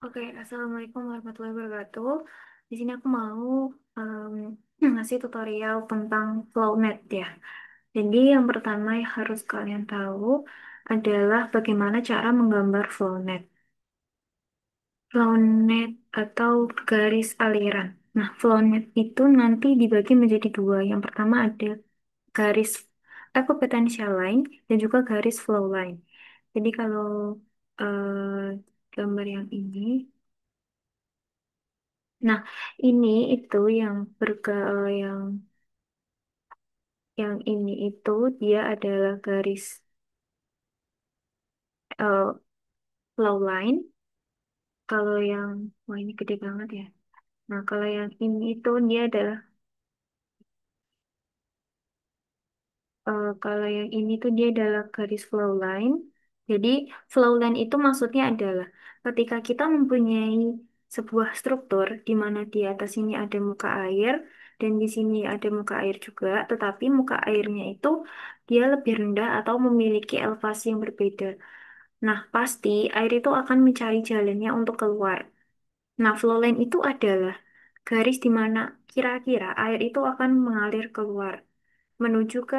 Oke, Assalamualaikum warahmatullahi wabarakatuh. Di sini aku mau em, ngasih tutorial tentang FlowNet ya. Jadi yang pertama yang harus kalian tahu adalah bagaimana cara menggambar FlowNet. FlowNet atau garis aliran. Nah, FlowNet itu nanti dibagi menjadi dua. Yang pertama ada garis equipotential line dan juga garis flow line. Jadi kalau gambar yang ini. Nah, ini itu yang yang ini itu dia adalah garis uh, flow line. Kalau yang wah ini gede banget ya. Nah, kalau yang ini itu dia adalah kalau yang ini tuh dia adalah garis flow line. Jadi, flow line itu maksudnya adalah ketika kita mempunyai sebuah struktur di mana di atas ini ada muka air dan di sini ada muka air juga, tetapi muka airnya itu dia lebih rendah atau memiliki elevasi yang berbeda. Nah, pasti air itu akan mencari jalannya untuk keluar. Nah, flow line itu adalah garis di mana kira-kira air itu akan mengalir keluar menuju ke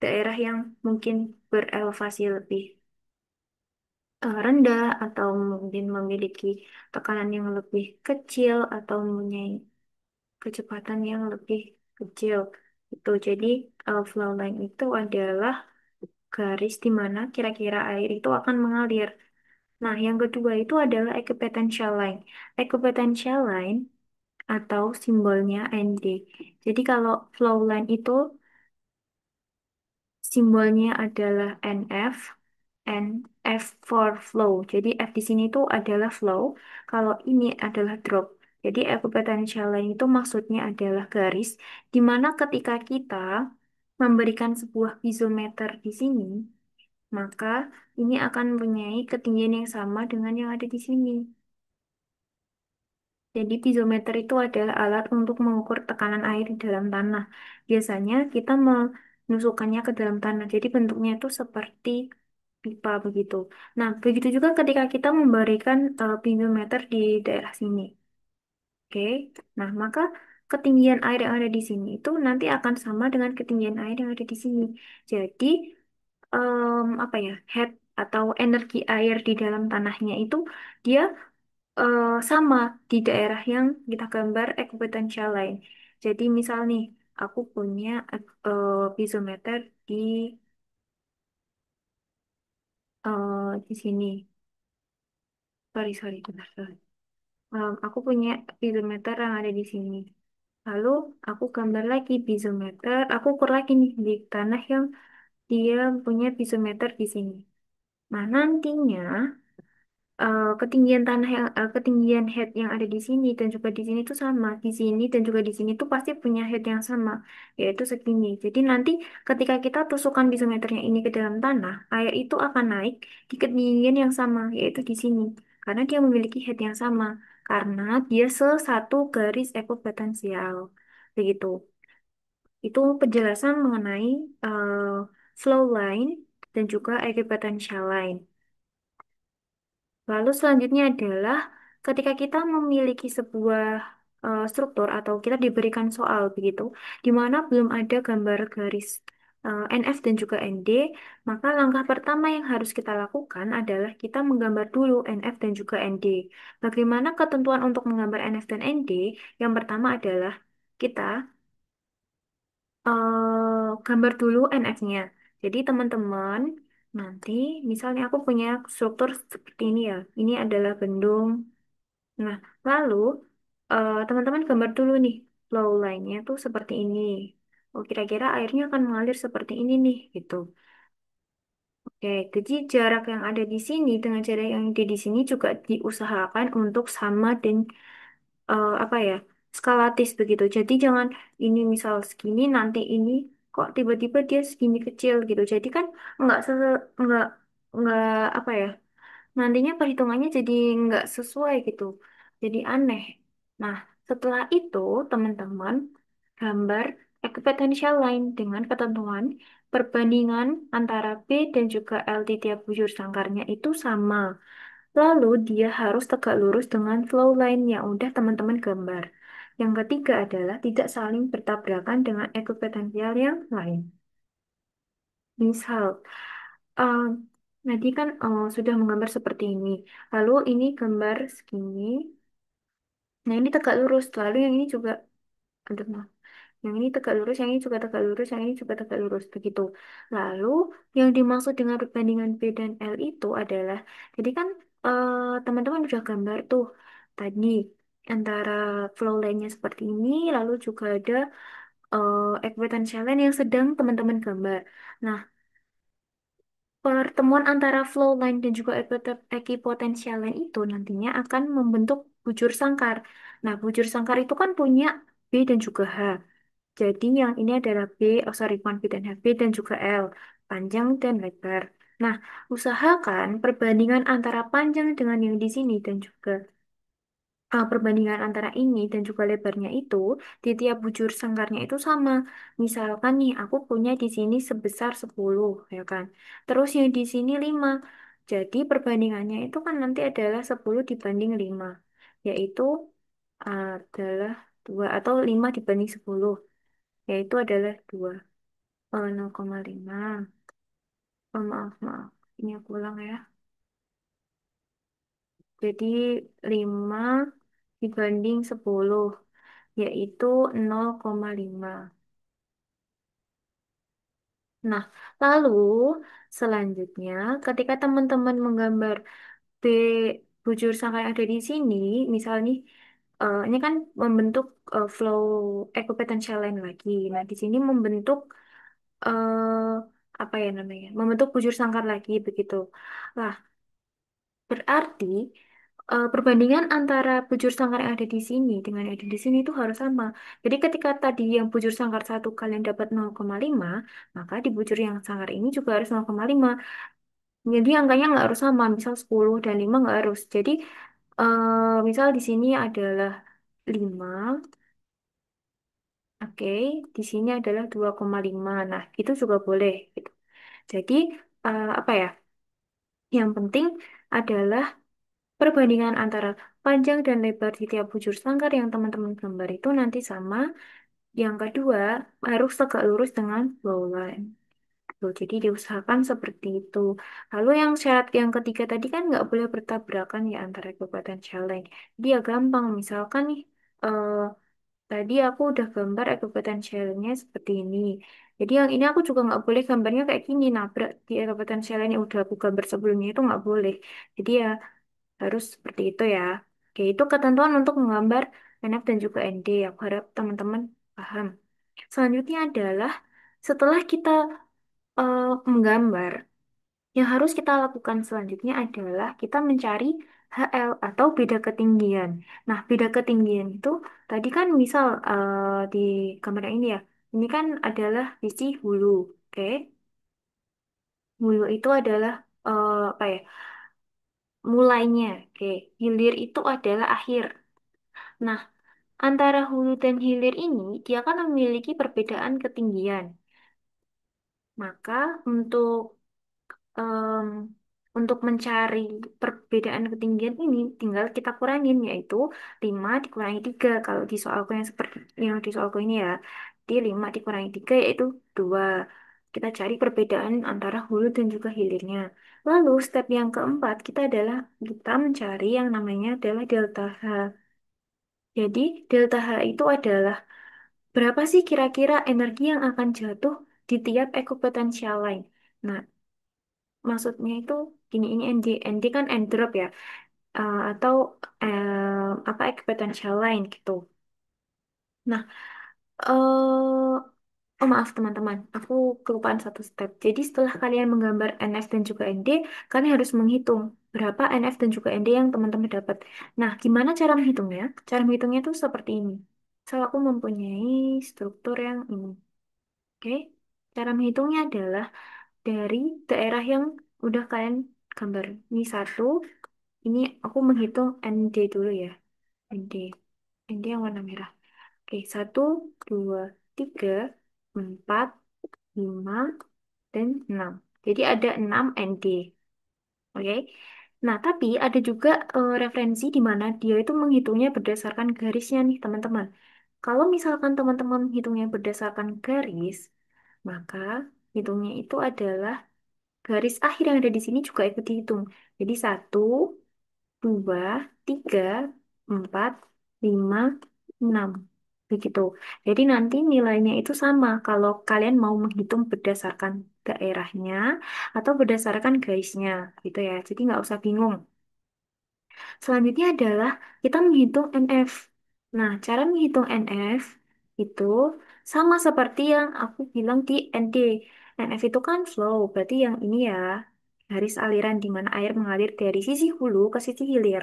daerah yang mungkin berelevasi lebih rendah atau mungkin memiliki tekanan yang lebih kecil atau mempunyai kecepatan yang lebih kecil. Itu jadi flow line itu adalah garis di mana kira-kira air itu akan mengalir. Nah, yang kedua itu adalah equipotential line. Equipotential line atau simbolnya ND. Jadi kalau flow line itu simbolnya adalah NF, and F for flow. Jadi F di sini itu adalah flow, kalau ini adalah drop. Jadi equipotential line itu maksudnya adalah garis di mana ketika kita memberikan sebuah piezometer di sini, maka ini akan mempunyai ketinggian yang sama dengan yang ada di sini. Jadi piezometer itu adalah alat untuk mengukur tekanan air di dalam tanah. Biasanya kita menusukkannya ke dalam tanah. Jadi bentuknya itu seperti pipa begitu. Nah, begitu juga ketika kita memberikan piezometer di daerah sini. Oke. Nah, maka ketinggian air yang ada di sini itu nanti akan sama dengan ketinggian air yang ada di sini. Jadi apa ya? Head atau energi air di dalam tanahnya itu dia sama di daerah yang kita gambar equipotential line. Jadi misal nih, aku punya piezometer di sini. Sorry, sorry, bentar, sorry. Aku punya piezometer yang ada di sini. Lalu aku gambar lagi piezometer, aku ukur lagi nih di tanah yang dia punya piezometer di sini. Nah, nantinya ketinggian tanah yang ketinggian head yang ada di sini dan juga di sini itu sama di sini dan juga di sini tuh pasti punya head yang sama yaitu segini. Jadi nanti ketika kita tusukkan pisometernya ini ke dalam tanah, air itu akan naik di ketinggian yang sama yaitu di sini karena dia memiliki head yang sama karena dia sesatu garis ekuipotensial begitu. Itu penjelasan mengenai eh, flow line dan juga equipotential line. Lalu selanjutnya adalah ketika kita memiliki sebuah struktur atau kita diberikan soal begitu, di mana belum ada gambar garis NF dan juga ND, maka langkah pertama yang harus kita lakukan adalah kita menggambar dulu NF dan juga ND. Bagaimana ketentuan untuk menggambar NF dan ND? Yang pertama adalah kita gambar dulu NF-nya. Jadi teman-teman, nanti misalnya aku punya struktur seperti ini ya. Ini adalah bendung. Nah, lalu teman-teman gambar dulu nih flow line-nya tuh seperti ini. Oh, kira-kira airnya akan mengalir seperti ini nih, gitu. Oke, jadi jarak yang ada di sini dengan jarak yang ada di sini juga diusahakan untuk sama dan apa ya skalatis begitu. Jadi jangan ini misal segini nanti ini kok tiba-tiba dia segini kecil gitu. Jadi kan nggak nggak nggak apa ya nantinya perhitungannya jadi nggak sesuai gitu. Jadi aneh. Nah, setelah itu teman-teman gambar equipotential line dengan ketentuan perbandingan antara B dan juga L tiap bujur sangkarnya itu sama. Lalu dia harus tegak lurus dengan flow line yang udah teman-teman gambar. Yang ketiga adalah tidak saling bertabrakan dengan ekuipotensial yang lain. Misal, eh, tadi kan sudah menggambar seperti ini. Lalu ini gambar segini. Nah ini tegak lurus. Lalu yang ini juga, aduh, maaf. Yang ini tegak lurus, yang ini juga tegak lurus, yang ini juga tegak lurus. Begitu. Lalu yang dimaksud dengan perbandingan B dan L itu adalah, jadi kan teman-teman udah gambar tuh tadi antara flow line-nya seperti ini, lalu juga ada equivalence line yang sedang teman-teman gambar. Nah, pertemuan antara flow line dan juga equipotential line itu nantinya akan membentuk bujur sangkar. Nah, bujur sangkar itu kan punya B dan juga H. Jadi yang ini adalah B, oh sorry, bukan B dan H, B dan juga L, panjang dan lebar. Nah, usahakan perbandingan antara panjang dengan yang di sini dan juga perbandingan antara ini dan juga lebarnya itu di tiap bujur sangkarnya itu sama. Misalkan nih, aku punya di sini sebesar 10, ya kan. Terus yang di sini 5. Jadi perbandingannya itu kan nanti adalah 10 dibanding 5, yaitu adalah 2 atau 5 dibanding 10, yaitu adalah 2. 0,5. Oh, maaf, maaf. Ini aku ulang ya. Jadi 5 dibanding 10, yaitu 0,5. Nah, lalu selanjutnya ketika teman-teman menggambar B bujur sangkar yang ada di sini, misal nih, ini kan membentuk flow equipotential line lagi. Nah, di sini membentuk eh, apa ya namanya? Membentuk bujur sangkar lagi begitu. Lah, berarti perbandingan antara bujur sangkar yang ada di sini dengan yang ada di sini itu harus sama. Jadi ketika tadi yang bujur sangkar satu kalian dapat 0,5, maka di bujur yang sangkar ini juga harus 0,5. Jadi angkanya nggak harus sama, misal 10 dan 5 nggak harus. Jadi misal di sini adalah 5, oke, di sini adalah 2,5. Nah, itu juga boleh gitu. Jadi apa ya? Yang penting adalah perbandingan antara panjang dan lebar di tiap bujur sangkar yang teman-teman gambar itu nanti sama. Yang kedua, harus tegak lurus dengan bowline. Tuh, jadi diusahakan seperti itu. Lalu yang syarat yang ketiga tadi kan nggak boleh bertabrakan ya antara kabupaten challenge. Dia gampang, misalkan nih, eh, tadi aku udah gambar kabupaten challenge-nya seperti ini. Jadi yang ini aku juga nggak boleh gambarnya kayak gini, nabrak di kabupaten challenge yang udah aku gambar sebelumnya itu nggak boleh. Jadi ya harus seperti itu ya. Oke, itu ketentuan untuk menggambar NF dan juga ND. Aku harap teman-teman paham. Selanjutnya adalah setelah kita menggambar, yang harus kita lakukan selanjutnya adalah kita mencari HL atau beda ketinggian. Nah, beda ketinggian itu tadi kan misal di gambar yang ini ya, ini kan adalah sisi hulu. Oke, hulu itu adalah apa ya? Mulainya. Oke, hilir itu adalah akhir. Nah, antara hulu dan hilir ini dia kan memiliki perbedaan ketinggian. Maka em, untuk mencari perbedaan ketinggian ini tinggal kita kurangin, yaitu 5 dikurangi 3 kalau di soalku yang seperti yang di soalku ini ya. Di 5 dikurangi 3 yaitu 2. Kita cari perbedaan antara hulu dan juga hilirnya. Lalu step yang keempat kita mencari yang namanya adalah delta H. Jadi delta H itu adalah berapa sih kira-kira energi yang akan jatuh di tiap equipotential line. Nah, maksudnya itu gini, ini ND kan end drop ya, atau apa ekspektasial lain gitu. Nah, oh maaf teman-teman, aku kelupaan satu step. Jadi setelah kalian menggambar NF dan juga ND, kalian harus menghitung berapa NF dan juga ND yang teman-teman dapat. Nah, gimana cara menghitungnya? Cara menghitungnya itu seperti ini. So, aku mempunyai struktur yang ini. Oke, cara menghitungnya adalah dari daerah yang udah kalian gambar. Ini satu, ini aku menghitung ND dulu ya. ND. ND yang warna merah. Oke, satu, dua, tiga, empat, lima, dan enam. Jadi ada 6 ND. Oke. Nah, tapi ada juga referensi di mana dia itu menghitungnya berdasarkan garisnya nih, teman-teman. Kalau misalkan teman-teman hitungnya berdasarkan garis, maka hitungnya itu adalah garis akhir yang ada di sini juga ikut dihitung. Jadi 1, 2, 3, 4, 5, 6. Begitu. Jadi nanti nilainya itu sama kalau kalian mau menghitung berdasarkan daerahnya atau berdasarkan garisnya gitu ya. Jadi nggak usah bingung. Selanjutnya adalah kita menghitung NF. Nah, cara menghitung NF itu sama seperti yang aku bilang di ND. NF itu kan flow, berarti yang ini ya, garis aliran di mana air mengalir dari sisi hulu ke sisi hilir.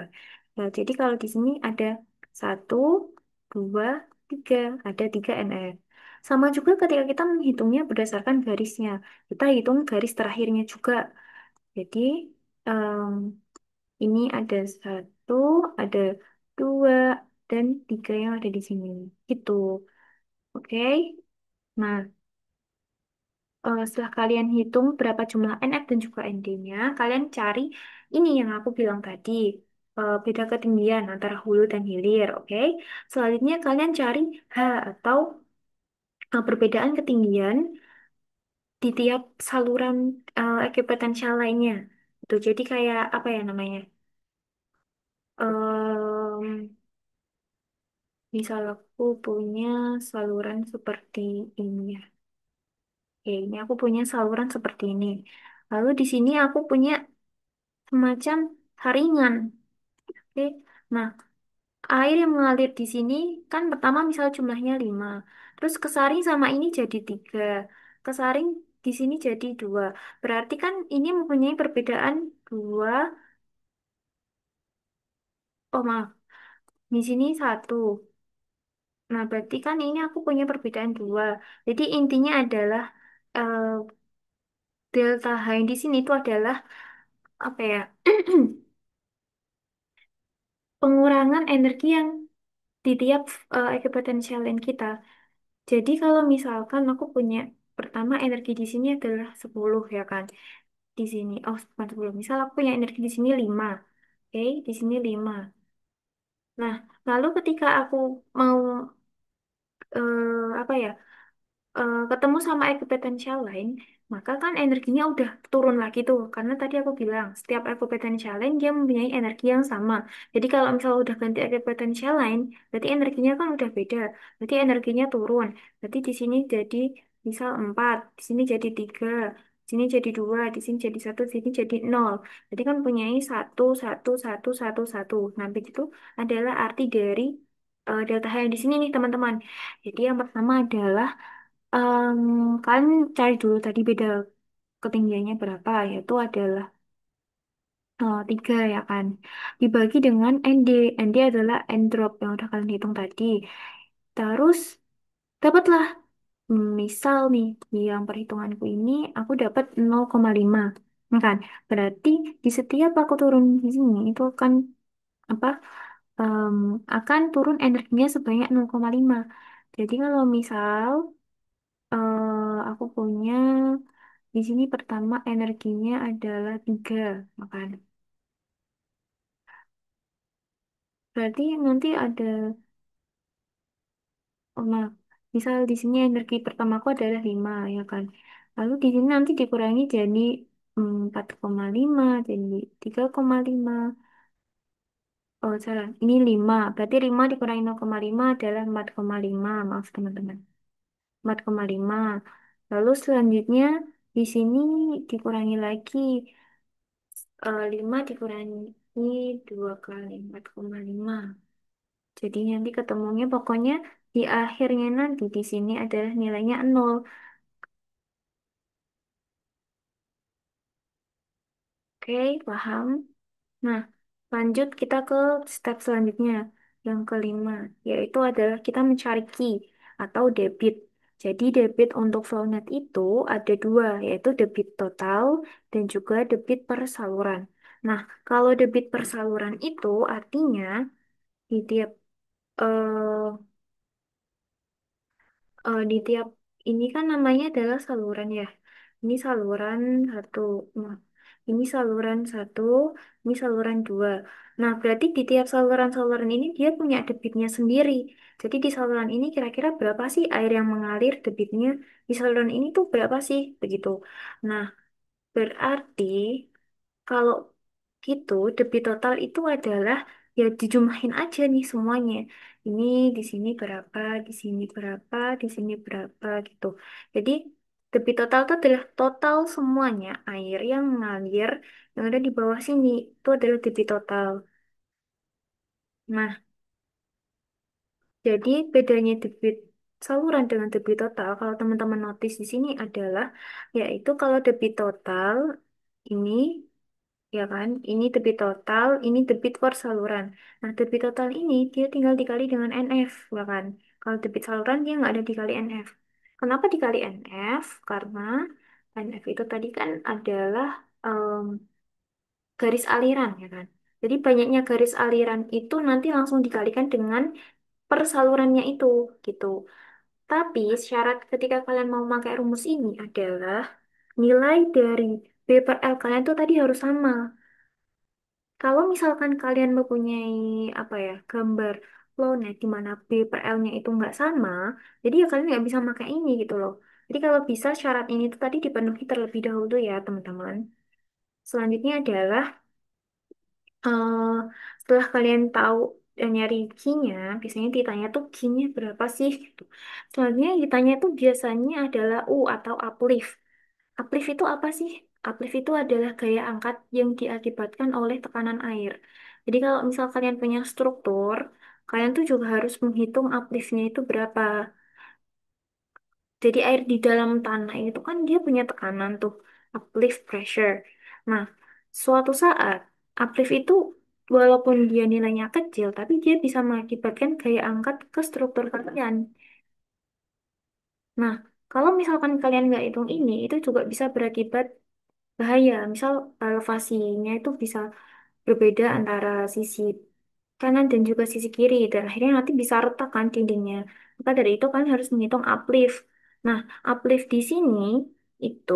Nah, jadi kalau di sini ada 1, 2, 3, ada 3 NF. Sama juga ketika kita menghitungnya berdasarkan garisnya. Kita hitung garis terakhirnya juga. Jadi, em, ini ada 1, ada 2, dan 3 yang ada di sini. Gitu. Oke. Nah, setelah kalian hitung berapa jumlah NF dan juga ND-nya, kalian cari ini yang aku bilang tadi. Beda ketinggian antara hulu dan hilir. Oke. Selanjutnya kalian cari H atau perbedaan ketinggian di tiap saluran equipotensial lainnya. Itu jadi kayak apa ya namanya? Misal aku punya saluran seperti ini ya. Oke, ini aku punya saluran seperti ini. Lalu di sini aku punya semacam saringan. Oke. Nah, air yang mengalir di sini kan pertama misal jumlahnya 5. Terus kesaring sama ini jadi 3. Kesaring di sini jadi 2. Berarti kan ini mempunyai perbedaan 2. Oh maaf, di sini 1. Nah, berarti kan ini aku punya perbedaan 2. Jadi intinya adalah eh, delta H yang di sini itu adalah apa ya? Pengurangan energi yang di tiap equipotensial line kita. Jadi kalau misalkan aku punya pertama energi di sini adalah 10 ya kan. Di sini oh bukan 10. Misal aku punya energi di sini 5. Oke, di sini 5. Nah, lalu ketika aku mau apa ya? Ketemu sama equipotential line, maka kan energinya udah turun lagi tuh. Karena tadi aku bilang, setiap equipotential line dia mempunyai energi yang sama. Jadi kalau misalnya udah ganti equipotential line, berarti energinya kan udah beda. Berarti energinya turun. Berarti di sini jadi misal 4, di sini jadi 3, di sini jadi 2, di sini jadi 1, di sini jadi 0. Jadi kan mempunyai 1, 1, 1, 1, 1. Nah, begitu adalah arti dari delta H yang di sini nih, teman-teman. Jadi yang pertama adalah kalian cari dulu tadi beda ketinggiannya berapa, yaitu adalah 3 ya kan. Dibagi dengan ND. ND adalah end drop yang udah kalian hitung tadi. Terus dapatlah misal nih di yang perhitunganku ini aku dapat 0,5. Ya kan? Berarti di setiap aku turun di sini itu akan apa? em, akan turun energinya sebanyak 0,5. Jadi kalau misal aku punya di sini pertama energinya adalah 3, makan. Berarti nanti ada, oh, maaf, misal di sini energi pertamaku adalah 5, ya kan. Lalu di sini nanti dikurangi jadi 4,5, jadi 3,5. Oh, salah. Ini 5. Berarti 5 dikurangi 0,5 adalah 4,5. Maaf, teman-teman. 4,5. Lalu selanjutnya di sini dikurangi lagi 5 dikurangi 2 kali 4,5. Jadi nanti ketemunya pokoknya di akhirnya nanti di sini adalah nilainya 0. Oke, paham? Nah, lanjut kita ke step selanjutnya. Yang kelima, yaitu adalah kita mencari key atau debit. Jadi debit untuk flownet itu ada dua, yaitu debit total dan juga debit per saluran. Nah, kalau debit per saluran itu artinya di tiap eh, di tiap ini kan namanya adalah saluran ya. Ini saluran satu. Nah, ini saluran satu, ini saluran dua. Nah, berarti di tiap saluran-saluran ini dia punya debitnya sendiri. Jadi di saluran ini kira-kira berapa sih air yang mengalir debitnya? Di saluran ini tuh berapa sih? Begitu. Nah, berarti kalau gitu, debit total itu adalah ya dijumlahin aja nih semuanya. Ini di sini berapa, di sini berapa, di sini berapa gitu. Jadi debit total itu adalah total semuanya air yang mengalir yang ada di bawah sini. Itu adalah debit total. Nah, jadi bedanya debit saluran dengan debit total, kalau teman-teman notice di sini adalah, yaitu kalau debit total ini ya kan? Ini debit total, ini debit per saluran. Nah, debit total ini dia tinggal dikali dengan NF, ya kan? Kalau debit saluran dia nggak ada dikali NF. Kenapa dikali NF? Karena NF itu tadi kan adalah em, garis aliran, ya kan? Jadi banyaknya garis aliran itu nanti langsung dikalikan dengan per salurannya itu, gitu. Tapi syarat ketika kalian mau pakai rumus ini adalah nilai dari B per L kalian tuh tadi harus sama. Kalau misalkan kalian mempunyai apa ya gambar flownet di mana B per L-nya itu nggak sama, jadi ya kalian nggak bisa pakai ini gitu loh. Jadi kalau bisa syarat ini tuh tadi dipenuhi terlebih dahulu ya teman-teman. Selanjutnya adalah eh, setelah kalian tahu dan nyari Q-nya, biasanya ditanya tuh Q-nya berapa sih gitu. Selanjutnya yang ditanya tuh biasanya adalah U atau uplift. Uplift itu apa sih? Uplift itu adalah gaya angkat yang diakibatkan oleh tekanan air. Jadi kalau misal kalian punya struktur, kalian tuh juga harus menghitung upliftnya itu berapa. Jadi air di dalam tanah itu kan dia punya tekanan tuh, uplift pressure. Nah, suatu saat uplift itu walaupun dia nilainya kecil, tapi dia bisa mengakibatkan gaya angkat ke struktur kalian. Nah, kalau misalkan kalian nggak hitung ini, itu juga bisa berakibat bahaya. Misal elevasinya itu bisa berbeda antara sisi kanan dan juga sisi kiri dan akhirnya nanti bisa retak kan dindingnya. Maka dari itu kalian harus menghitung uplift. Nah, uplift di sini itu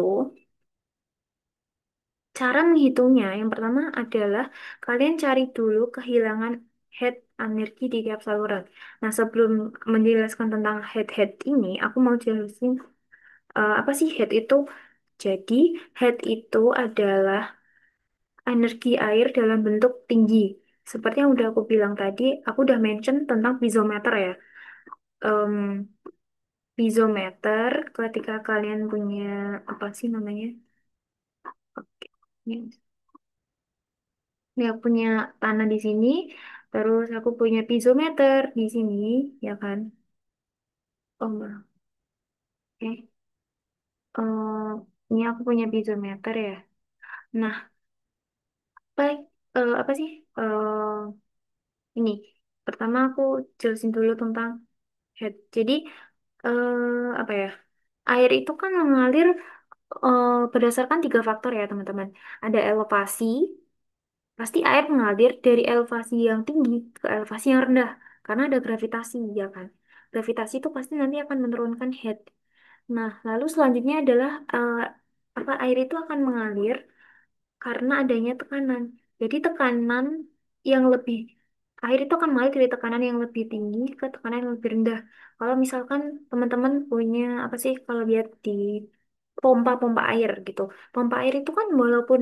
cara menghitungnya yang pertama adalah kalian cari dulu kehilangan head energi di tiap saluran. Nah, sebelum menjelaskan tentang head-head ini, aku mau jelasin apa sih head itu. Jadi, head itu adalah energi air dalam bentuk tinggi. Seperti yang udah aku bilang tadi, aku udah mention tentang piezometer ya. Em, Piezometer, ketika kalian punya, apa sih namanya? Oke. Ini aku punya tanah di sini, terus aku punya piezometer di sini, ya kan? Oh, enggak. Oke. Ini aku punya piezometer ya. Nah, baik, apa sih? Ini, pertama aku jelasin dulu tentang head. Jadi, apa ya? Air itu kan mengalir berdasarkan tiga faktor ya teman-teman. Ada elevasi, pasti air mengalir dari elevasi yang tinggi ke elevasi yang rendah karena ada gravitasi ya kan. Gravitasi itu pasti nanti akan menurunkan head. Nah, lalu selanjutnya adalah apa air itu akan mengalir karena adanya tekanan. Jadi tekanan yang lebih air itu akan mengalir dari tekanan yang lebih tinggi ke tekanan yang lebih rendah. Kalau misalkan teman-teman punya apa sih kalau lihat di pompa-pompa air gitu. Pompa air itu kan walaupun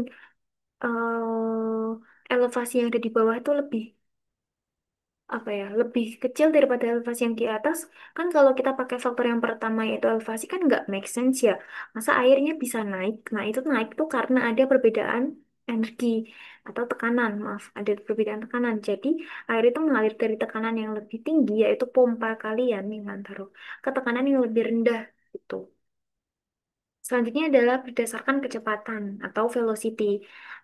elevasi yang ada di bawah itu lebih apa ya lebih kecil daripada elevasi yang di atas kan kalau kita pakai faktor yang pertama yaitu elevasi kan nggak make sense ya masa airnya bisa naik nah itu naik tuh karena ada perbedaan energi atau tekanan maaf ada perbedaan tekanan jadi air itu mengalir dari tekanan yang lebih tinggi yaitu pompa kalian yang taruh ke tekanan yang lebih rendah itu. Selanjutnya adalah berdasarkan kecepatan atau velocity.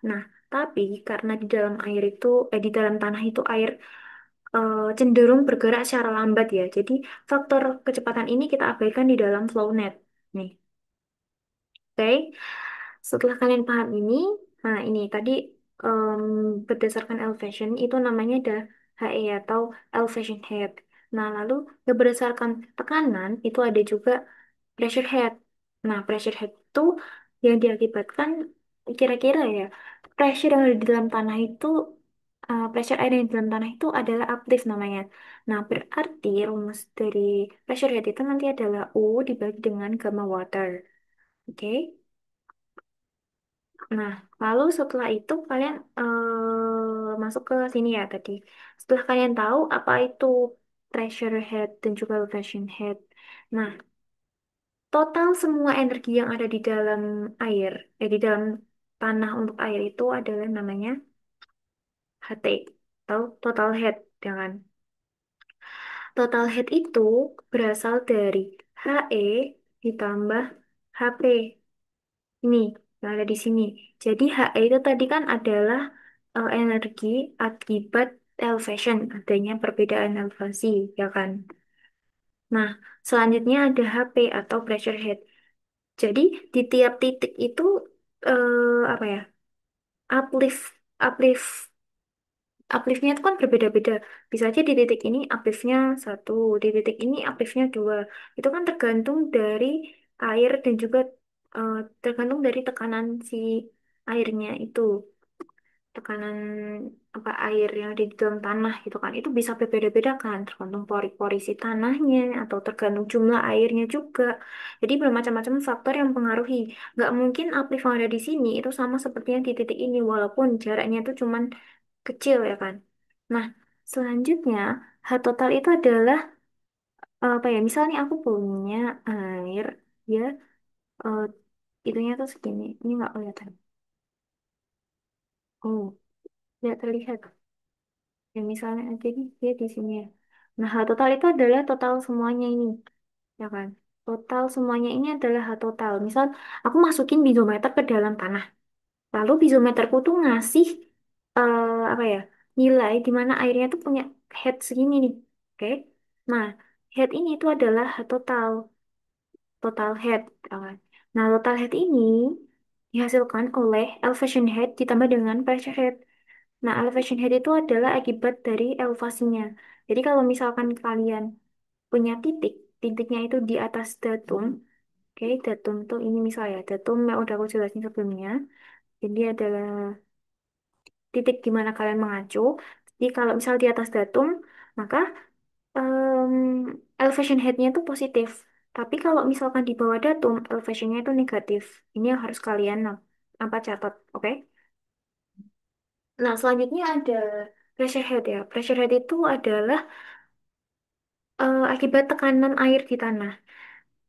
Nah, tapi karena di dalam air itu, di dalam tanah itu air cenderung bergerak secara lambat ya. Jadi faktor kecepatan ini kita abaikan di dalam flow net. Nih, oke. Setelah kalian paham ini, nah ini tadi em, berdasarkan elevation itu namanya ada HE atau elevation head. Nah, lalu berdasarkan tekanan itu ada juga pressure head. Nah, pressure head itu yang diakibatkan kira-kira ya, pressure yang ada di dalam tanah itu, pressure air yang di dalam tanah itu adalah uplift namanya. Nah, berarti rumus dari pressure head itu nanti adalah U dibagi dengan gamma water. Oke? Nah, lalu setelah itu kalian masuk ke sini ya tadi. Setelah kalian tahu apa itu pressure head dan juga elevation head. Nah, total semua energi yang ada di dalam air, di dalam tanah untuk air itu adalah namanya HT atau total head, jangan. Total head itu berasal dari HE ditambah HP. Ini yang ada di sini. Jadi HE itu tadi kan adalah energi akibat elevation, adanya perbedaan elevasi, ya kan? Nah, selanjutnya ada HP atau pressure head. Jadi di tiap titik itu apa ya? Uplift, uplift, upliftnya itu kan berbeda-beda. Bisa aja di titik ini upliftnya satu, di titik ini upliftnya dua. Itu kan tergantung dari air dan juga eh, tergantung dari tekanan si airnya itu. Tekanan apa air yang ada di dalam tanah gitu kan. Itu bisa berbeda-beda kan, tergantung pori-pori si tanahnya atau tergantung jumlah airnya juga. Jadi bermacam-macam faktor yang mempengaruhi. Nggak mungkin uplift yang ada di sini itu sama seperti yang di titik ini walaupun jaraknya itu cuman kecil ya kan. Nah, selanjutnya H total itu adalah apa ya? Misalnya aku punya air ya, eh, itunya tuh segini. Ini nggak kelihatan. Oh, tidak terlihat. Ya misalnya aja nih dia di sini ya. Nah, H total itu adalah total semuanya ini, ya kan? Total semuanya ini adalah H total. Misal aku masukin bizometer ke dalam tanah. Lalu bizometerku tuh ngasih apa ya? Nilai di mana airnya tuh punya head segini nih. Oke. Nah, head ini itu adalah H total, total head, ya kan? Nah, total head ini dihasilkan oleh elevation head ditambah dengan pressure head. Nah, elevation head itu adalah akibat dari elevasinya. Jadi kalau misalkan kalian punya titik, titiknya itu di atas datum, oke, datum tuh ini misalnya, datum yang udah aku jelasin sebelumnya. Jadi adalah titik di mana kalian mengacu. Jadi kalau misal di atas datum, maka em, elevation head-nya itu positif. Tapi kalau misalkan di bawah datum, elevation-nya itu negatif. Ini yang harus kalian apa catat, oke? Nah, selanjutnya ada pressure head ya. Pressure head itu adalah akibat tekanan air di tanah.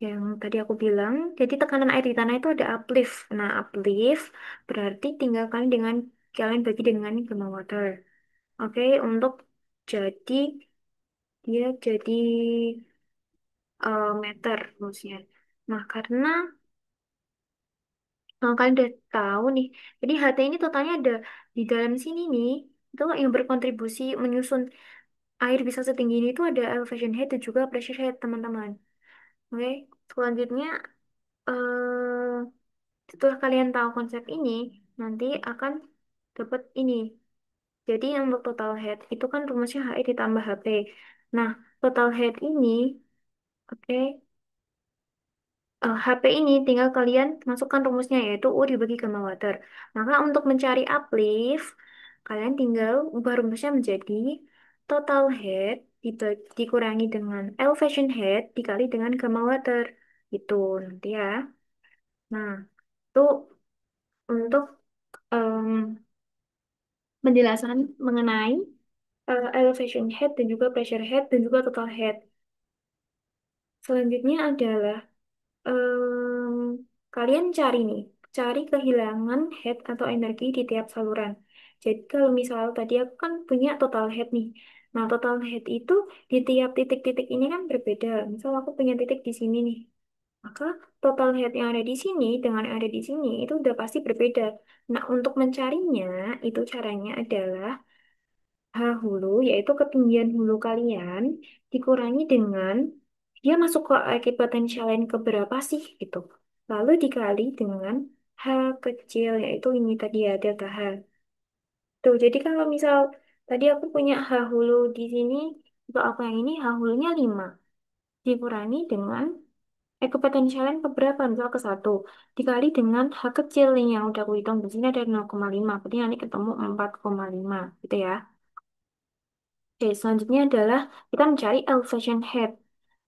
Yang tadi aku bilang, jadi tekanan air di tanah itu ada uplift. Nah, uplift berarti tinggal kalian bagi dengan gamma water. Oke, untuk jadi dia jadi meter maksudnya. Nah, karena kalian udah tahu nih, jadi HT ini totalnya ada di dalam sini nih, itu yang berkontribusi menyusun air bisa setinggi ini itu ada elevation head dan juga pressure head, teman-teman. Oke, selanjutnya eh setelah kalian tahu konsep ini, nanti akan dapat ini. Jadi yang untuk total head itu kan rumusnya HI ditambah HP. Nah, total head ini, oke, HP ini tinggal kalian masukkan rumusnya yaitu U dibagi gamma water. Maka untuk mencari uplift, kalian tinggal ubah rumusnya menjadi total head dikurangi dengan elevation head dikali dengan gamma water. Itu nanti ya. Nah, itu untuk penjelasan mengenai elevation head dan juga pressure head dan juga total head. Selanjutnya adalah em, kalian cari nih, cari kehilangan head atau energi di tiap saluran. Jadi kalau misal tadi aku kan punya total head nih. Nah, total head itu di tiap titik-titik ini kan berbeda. Misal aku punya titik di sini nih. Maka total head yang ada di sini dengan yang ada di sini itu udah pasti berbeda. Nah, untuk mencarinya itu caranya adalah H hulu, yaitu ketinggian hulu kalian, dikurangi dengan dia masuk ke ekvipotensialnya ke berapa sih gitu. Lalu dikali dengan H kecil, yaitu ini tadi ya, delta H. Tuh, jadi kalau misal tadi aku punya H hulu di sini, untuk aku yang ini H hulunya 5 dikurangi dengan Ekuipotensialnya ke berapa? Misal ke satu. Dikali dengan H kecil nih yang udah aku hitung. Di sini ada 0,5. Berarti nanti ketemu 4,5. Gitu ya. Oke, selanjutnya adalah kita mencari elevation head.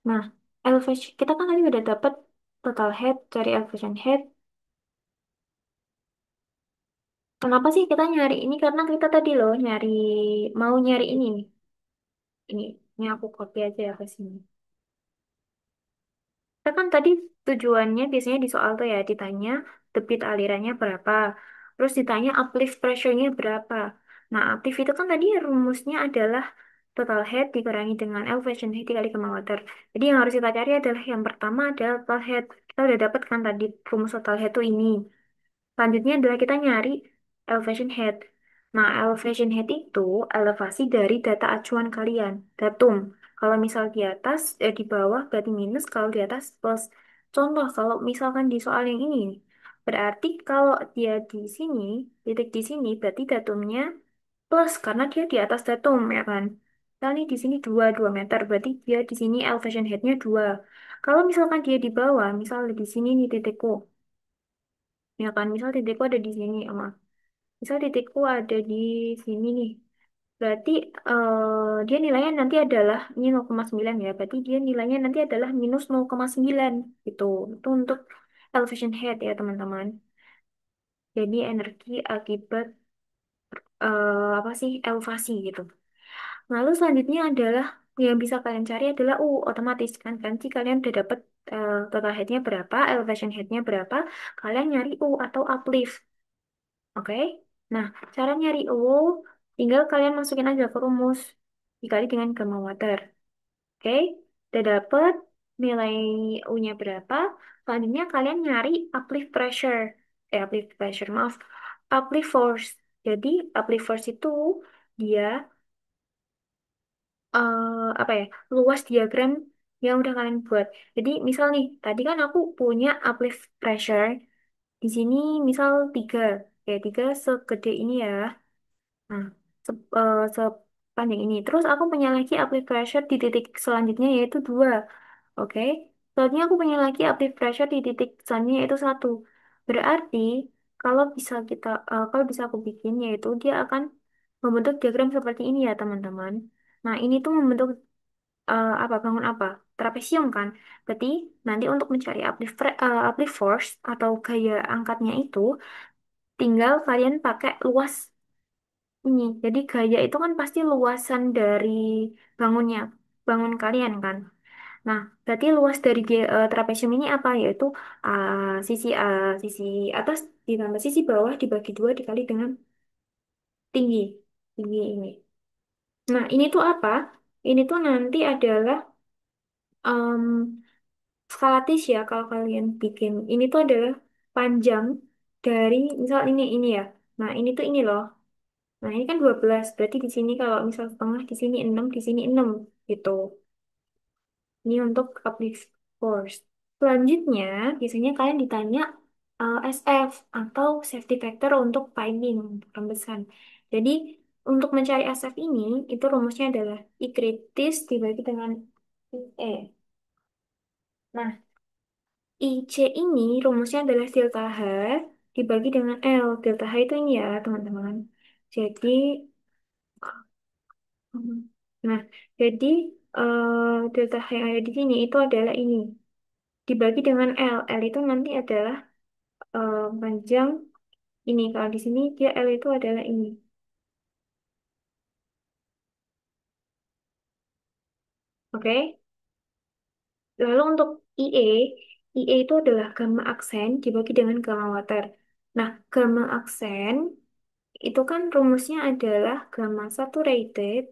Nah, elevation, kita kan tadi udah dapat total head, cari elevation head. Kenapa sih kita nyari ini? Karena kita tadi loh mau nyari ini nih. Ini aku copy aja ya ke sini. Kita kan tadi tujuannya biasanya di soal tuh ya ditanya debit alirannya berapa, terus ditanya uplift pressure-nya berapa. Nah, uplift itu kan tadi rumusnya adalah total head dikurangi dengan elevation head dikali kema water. Jadi yang harus kita cari adalah yang pertama adalah total head. Kita udah dapat kan tadi rumus total head tuh ini. Selanjutnya adalah kita nyari elevation head. Nah, elevation head itu elevasi dari data acuan kalian, datum. Kalau misal di atas, di bawah berarti minus, kalau di atas plus. Contoh, kalau misalkan di soal yang ini, berarti kalau dia di sini, titik di sini, berarti datumnya plus, karena dia di atas datum, ya kan? Nah, ini di sini 2 meter, berarti dia di sini elevation head-nya 2. Kalau misalkan dia di bawah, misalnya di sini nih titikku, ya kan? Misal titikku ada di sini, misal titikku ada di sini nih. Berarti dia nilainya nanti adalah ini 0,9 ya. Berarti dia nilainya nanti adalah minus 0,9 gitu. Itu untuk elevation head ya teman-teman. Jadi energi akibat apa sih elevasi gitu. Lalu selanjutnya adalah yang bisa kalian cari adalah otomatis kan. Nanti kalian udah dapet total headnya berapa, elevation headnya berapa, kalian nyari atau uplift. Oke. Nah, cara nyari tinggal kalian masukin aja ke rumus dikali dengan gamma water. Oke. Udah dapet nilai U-nya berapa. Selanjutnya kalian nyari uplift pressure. Uplift pressure, maaf. Uplift force. Jadi, uplift force itu dia apa ya? Luas diagram yang udah kalian buat. Jadi, misal nih, tadi kan aku punya uplift pressure di sini misal 3. Ya, 3 segede ini ya. Nah, sepanjang ini. Terus aku punya lagi uplift pressure di titik selanjutnya yaitu 2. Oke. Selanjutnya aku punya lagi uplift pressure di titik selanjutnya yaitu 1. Berarti kalau bisa aku bikin yaitu dia akan membentuk diagram seperti ini ya, teman-teman. Nah, ini tuh membentuk apa bangun apa? Trapesium kan. Berarti nanti untuk mencari uplift force atau gaya angkatnya itu tinggal kalian pakai luas ini. Jadi gaya itu kan pasti luasan dari bangunnya, bangun kalian kan. Nah, berarti luas dari trapesium ini apa? Yaitu sisi atas ditambah sisi bawah dibagi 2 dikali dengan tinggi, tinggi ini. Nah, ini tuh apa? Ini tuh nanti adalah em, skalatis ya kalau kalian bikin. Ini tuh adalah panjang dari misal ini ya. Nah, ini tuh ini loh. Nah, ini kan 12. Berarti di sini kalau misal setengah, di sini 6, di sini 6 gitu. Ini untuk uplift force. Selanjutnya, biasanya kalian ditanya SF atau safety factor untuk piping, rembesan. Jadi, untuk mencari SF ini, itu rumusnya adalah I kritis dibagi dengan IE. Nah, IC ini rumusnya adalah delta H dibagi dengan L. Delta H itu ini ya, teman-teman. Jadi, Mhm. Nah, jadi delta H yang ada di sini itu adalah ini. Dibagi dengan L. L itu nanti adalah panjang ini. Kalau di sini dia L itu adalah ini. Oke. Lalu untuk IE, IE itu adalah gamma aksen dibagi dengan gamma water. Nah, gamma aksen itu kan rumusnya adalah gamma saturated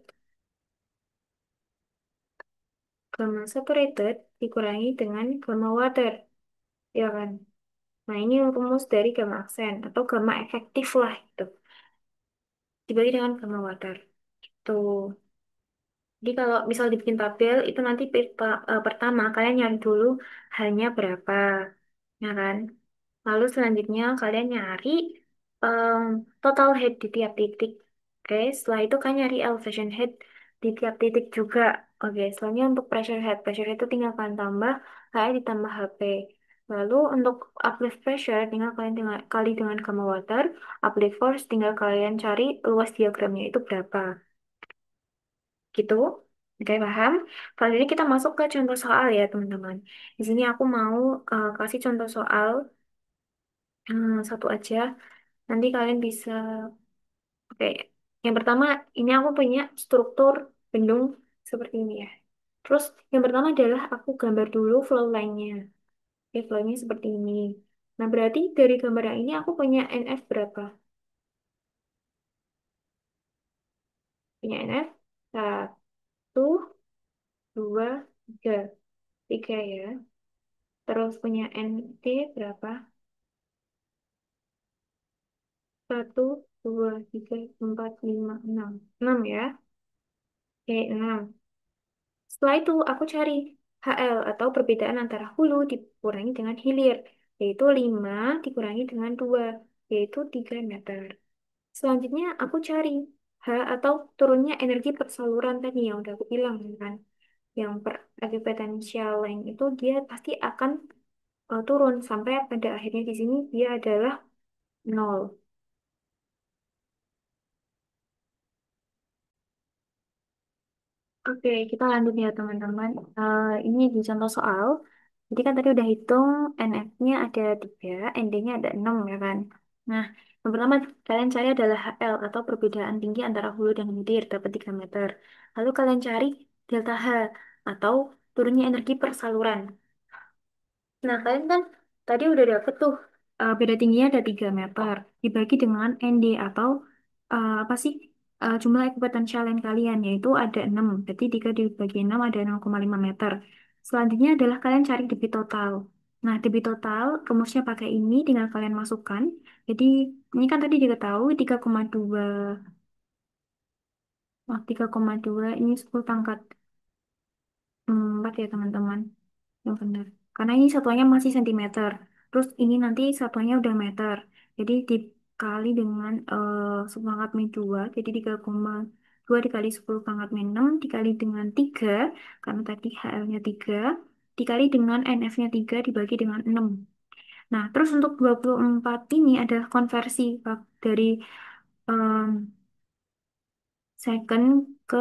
dikurangi dengan gamma water, ya kan? Nah, ini rumus dari gamma aksen atau gamma efektif lah itu. Dibagi dengan gamma water. Tuh. Jadi kalau misal dibikin tabel, itu nanti pertama kalian nyari dulu hanya berapa, ya kan? Lalu selanjutnya kalian nyari em, total head di tiap titik. Oke, setelah itu kalian nyari elevation head di tiap titik juga. Oke, selanjutnya untuk pressure head. Pressure head itu tinggal kalian tambah HE ditambah HP. Lalu untuk uplift pressure tinggal kalian kali dengan gamma water. Uplift force tinggal kalian cari luas diagramnya itu berapa. Gitu. Oke, paham? Kali ini kita masuk ke contoh soal ya, teman-teman. Di sini aku mau kasih contoh soal satu aja. Nanti kalian bisa. Oke, yang pertama ini aku punya struktur bendung seperti ini ya. Terus yang pertama adalah aku gambar dulu flow line-nya. Oke, flow-nya seperti ini. Nah, berarti dari gambar yang ini aku punya NF berapa? Punya NF satu, dua, tiga. Tiga ya. Terus punya NT berapa? Satu, dua, tiga, empat, lima, enam. Enam ya. Oke, enam. Setelah itu aku cari HL atau perbedaan antara hulu dikurangi dengan hilir, yaitu 5 dikurangi dengan 2 yaitu 3 meter. Selanjutnya aku cari H atau turunnya energi persaluran tadi yang udah aku bilang kan. Yang per equipotential line itu dia pasti akan turun sampai pada akhirnya di sini dia adalah nol. Oke, kita lanjut ya teman-teman. Ini di contoh soal. Jadi kan tadi udah hitung NF-nya ada 3, ND-nya ada 6 ya kan. Nah, yang pertama kalian cari adalah HL atau perbedaan tinggi antara hulu dan hilir dapat 3 meter. Lalu kalian cari delta H atau turunnya energi persaluran. Nah, kalian kan tadi udah dapet tuh beda tingginya ada 3 meter dibagi dengan ND atau apa sih jumlah ekuipotensial yang kalian yaitu ada 6. Berarti 3 dibagi 6 ada 0,5 meter. Selanjutnya adalah kalian cari debit total. Nah, debit total rumusnya pakai ini tinggal kalian masukkan. Jadi ini kan tadi diketahui 3,2 3,2 ini 10 pangkat 4 ya teman-teman. Yang benar. Karena ini satuannya masih sentimeter. Terus ini nanti satuannya udah meter. Jadi dikali dengan 10 pangkat min 2. Jadi 3,2 dikali 10 pangkat min 6 dikali dengan 3. Karena tadi HL-nya 3. Dikali dengan NF-nya 3 dibagi dengan 6. Nah, terus untuk 24 ini adalah konversi dari em, second ke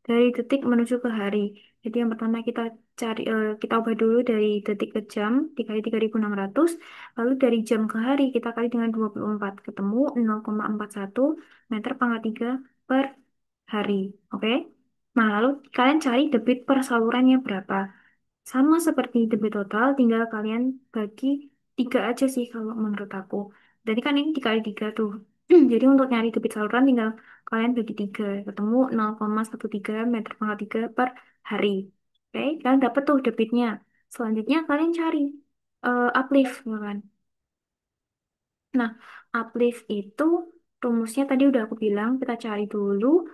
dari detik menuju ke hari. Jadi yang pertama kita kita ubah dulu dari detik ke jam dikali 3.600, lalu dari jam ke hari kita kali dengan 24 ketemu 0,41 meter pangkat 3 per hari. Oke? Nah, lalu kalian cari debit per salurannya berapa? Sama seperti debit total, tinggal kalian bagi 3 aja sih kalau menurut aku. Jadi kan ini dikali 3 tuh. Jadi untuk nyari debit saluran tinggal kalian bagi 3. Ketemu 0,13 meter pangkat 3 per hari. Oke, kalian dapat tuh debitnya. Selanjutnya kalian cari uplift, ya kan? Nah, uplift itu rumusnya tadi udah aku bilang, kita cari dulu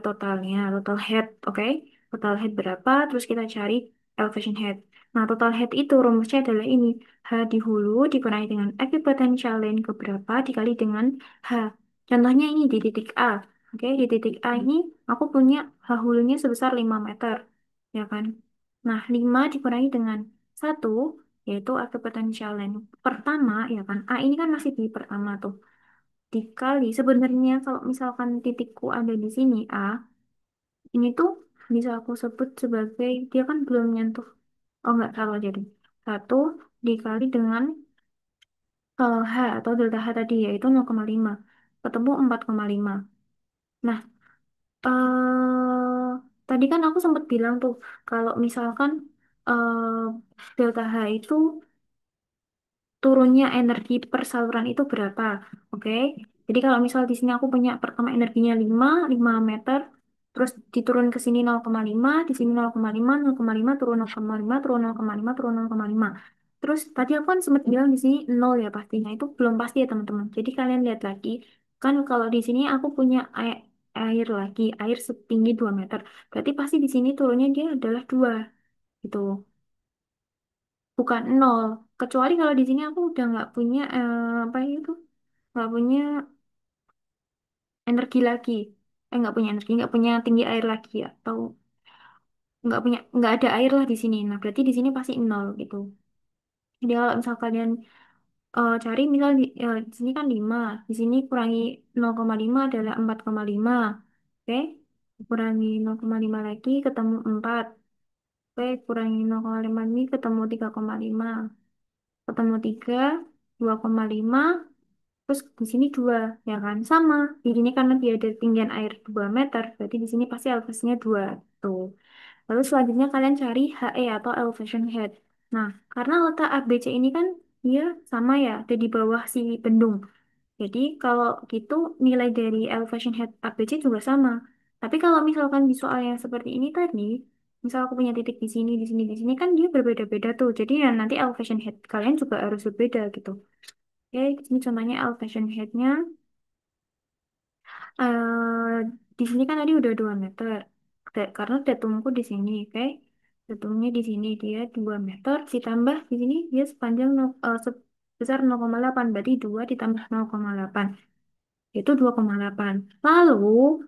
totalnya, total head, oke? Total head berapa, terus kita cari elevation head. Nah, total head itu rumusnya adalah ini. H di hulu dikurangi dengan equipotential line ke berapa dikali dengan H. Contohnya ini di titik A. Oke, di titik A ini aku punya H hulunya sebesar 5 meter. Ya kan? Nah, 5 dikurangi dengan 1, yaitu equipotential line. Pertama, ya kan? A ini kan masih di pertama tuh dikali sebenarnya kalau misalkan titikku ada di sini A ini tuh bisa aku sebut sebagai dia kan belum nyentuh oh nggak salah jadi 1 dikali dengan H atau delta H tadi yaitu 0,5 ketemu 4,5. Nah tadi kan aku sempat bilang tuh kalau misalkan delta H itu turunnya energi persaluran itu berapa. Oke. Jadi kalau misal di sini aku punya pertama energinya 5 meter, terus diturun ke sini 0,5, di sini 0,5, 0,5 turun 0,5, turun 0,5, turun 0,5. Terus tadi aku kan sempat bilang di sini 0 ya pastinya. Itu belum pasti ya teman-teman. Jadi kalian lihat lagi. Kan kalau di sini aku punya air lagi, air setinggi 2 meter. Berarti pasti di sini turunnya dia adalah 2 gitu. Bukan nol. Kecuali kalau di sini aku udah nggak punya apa itu, nggak punya energi lagi. nggak punya energi, nggak punya tinggi air lagi ya, atau nggak ada air lah di sini. Nah, berarti di sini pasti nol gitu. Jadi kalau misal kalian cari misal di sini kan 5, di sini kurangi 0,5 adalah 4,5. Oke, kurangi 0,5 lagi ketemu 4. Oke, kurangi 0,5 ini ketemu 3,5. Ketemu 3, 2,5. Terus di sini 2, ya kan? Sama. Di sini karena dia ada ketinggian air 2 meter, berarti di sini pasti elevasinya 2. Tuh. Lalu selanjutnya kalian cari HE atau elevation head. Nah, karena letak ABC ini kan dia sama ya, ada di bawah si bendung. Jadi kalau gitu nilai dari elevation head ABC juga sama. Tapi kalau misalkan di soal yang seperti ini tadi, misal aku punya titik di sini, di sini, di sini kan dia berbeda-beda tuh. Jadi ya nanti elevation head kalian juga harus berbeda gitu. Oke, ini contohnya elevation headnya. eh di sini kan tadi udah 2 meter. Karena datumku di sini, oke. Datumnya di sini dia 2 meter, ditambah di sini dia sepanjang sebesar 0,8. Berarti 2 ditambah 0,8 itu 2,8. Lalu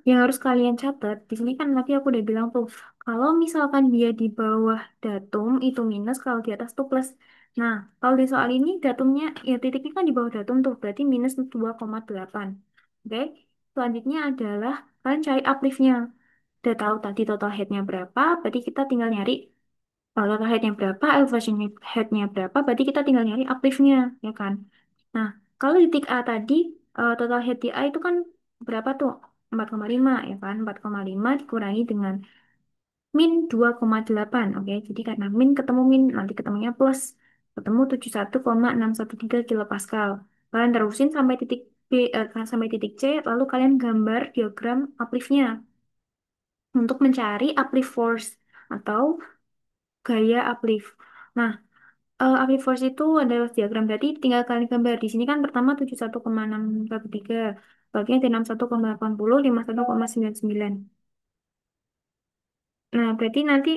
yang harus kalian catat, di sini kan tadi aku udah bilang tuh, kalau misalkan dia di bawah datum itu minus, kalau di atas tuh plus. Nah, kalau di soal ini datumnya, ya titiknya kan di bawah datum tuh, berarti minus 2,8. Oke, selanjutnya adalah kalian cari upliftnya. Udah tahu tadi total headnya berapa, berarti kita tinggal nyari total headnya berapa, elevation headnya berapa, berarti kita tinggal nyari upliftnya, ya kan? Nah, kalau di titik A tadi, total head di A itu kan berapa tuh? 4,5 ya kan? 4,5 dikurangi dengan min 2,8. Oke, jadi karena min ketemu min, nanti ketemunya plus. Ketemu 71,613 kilopascal. Kalian terusin sampai titik B, sampai titik C, lalu kalian gambar diagram upliftnya untuk mencari uplift force atau gaya uplift. Nah, uplift force itu adalah diagram, berarti tinggal kalian gambar. Di sini kan pertama 71,613, bagian dari 61,80, 51,99. Nah, berarti nanti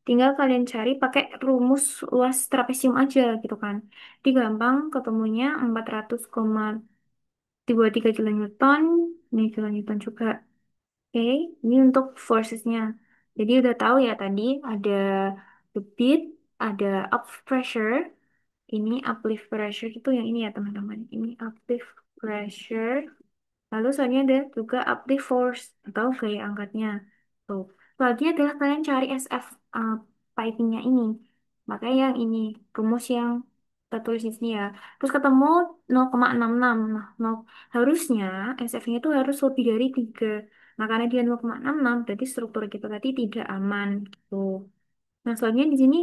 tinggal kalian cari pakai rumus luas trapesium aja gitu kan. Di gampang ketemunya 400,23 kilonewton, ini kilonewton juga. Oke, ini untuk forcesnya. Jadi udah tahu ya tadi ada the beat, ada up pressure. Ini uplift pressure itu yang ini ya teman-teman. Ini uplift pressure. Lalu selanjutnya ada juga uplift force atau gaya angkatnya. Tuh. Selanjutnya adalah kalian cari SF pipingnya ini. Makanya yang ini rumus yang kita tulis di sini ya. Terus ketemu 0,66. Nah, harusnya SF-nya itu harus lebih dari 3. Nah, karena dia 0,66 berarti struktur kita tadi tidak aman. Tuh. Nah, soalnya di sini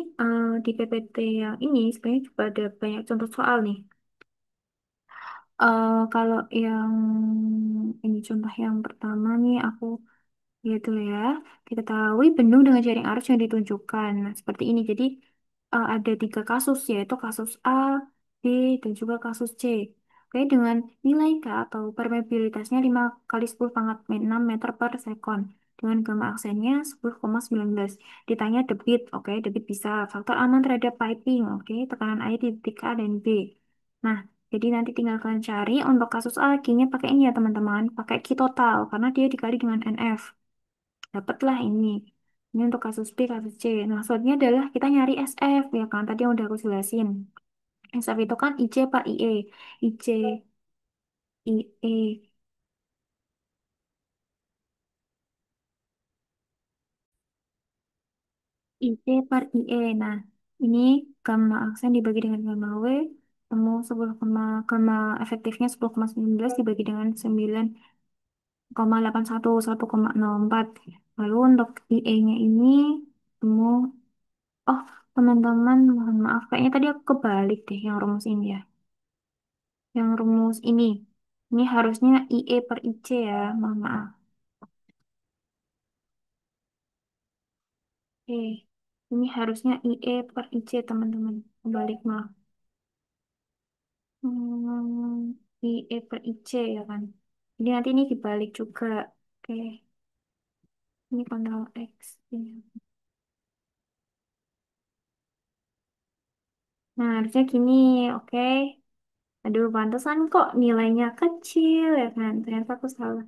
di PPT yang ini sebenarnya juga ada banyak contoh soal nih. Kalau yang ini contoh yang pertama nih aku gitu ya. Diketahui bendung dengan jaring arus yang ditunjukkan. Nah, seperti ini. Jadi ada 3 kasus yaitu kasus A, B, dan juga kasus C. Oke, dengan nilai K atau permeabilitasnya 5 kali 10 pangkat 6 meter per sekon. Dengan gamma aksennya 10,19. Ditanya debit, oke, debit bisa. Faktor aman terhadap piping, oke, tekanan air di titik A dan B. Nah, jadi nanti tinggal kalian cari untuk kasus A, Q-nya pakai ini ya teman-teman, pakai Q total karena dia dikali dengan NF. Dapatlah ini. Ini untuk kasus B, kasus C. Nah, maksudnya adalah kita nyari SF, ya kan? Tadi yang udah aku jelasin. SF itu kan IC per IE. IC, IE, IC per IE. Nah, ini gamma aksen dibagi dengan gamma W. Temu 10, gamma efektifnya 10,19 dibagi dengan 9,81, 1,04. Lalu untuk IE-nya ini, temu, oh teman-teman, mohon maaf. Kayaknya tadi aku kebalik deh yang rumus ini ya. Yang rumus ini. Ini harusnya IE per IC ya, mohon maaf. Oke, ini harusnya IE per IC teman-teman. Kebalik maaf. IE per IC ya kan. Jadi nanti ini dibalik juga. Oke, ini Ctrl X. Ini. Nah, harusnya gini, oke. Aduh, pantesan kok nilainya kecil ya kan. Ternyata aku salah.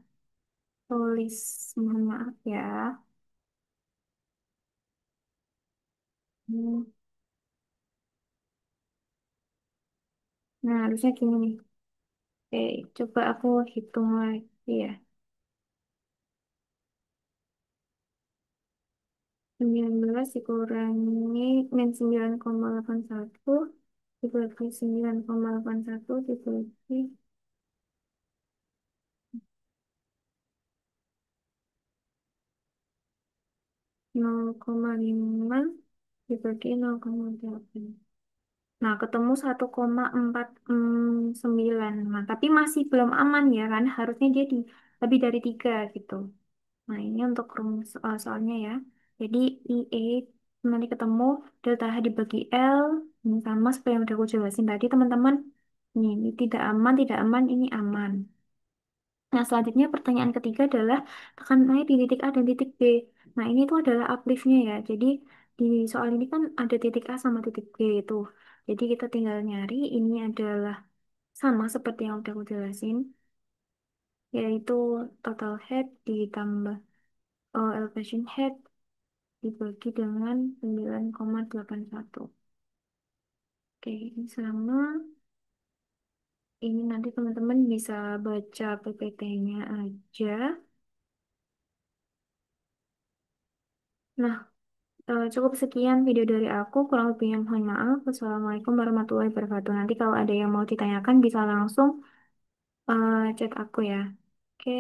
tulis, mohon maaf ya. Hmm. Nah, harusnya gini nih. Oke, coba aku hitung lagi ya. 19 dikurangi min 9,81 dibagi 9,81 dibagi 0,5 dibagi 0,8. Nah, ketemu 1,469. Nah, tapi masih belum aman ya kan? Harusnya dia di lebih dari 3 gitu. Nah, ini untuk rumus soalnya ya. Jadi, IE nanti ketemu delta H dibagi L. Ini sama seperti yang udah aku jelasin tadi, teman-teman. Ini tidak aman, tidak aman, ini aman. Nah, selanjutnya pertanyaan ketiga adalah tekanan air di titik A dan titik B. Nah, ini tuh adalah upliftnya ya. Jadi, di soal ini kan ada titik A sama titik B itu. Jadi, kita tinggal nyari ini adalah sama seperti yang udah aku jelasin, yaitu total head ditambah elevation head dibagi dengan 9,81. Oke, ini sama. Ini nanti teman-teman bisa baca PPT-nya aja. Nah, cukup sekian video dari aku. Kurang lebihnya mohon maaf. Wassalamualaikum warahmatullahi wabarakatuh. Nanti kalau ada yang mau ditanyakan bisa langsung chat aku ya. Oke.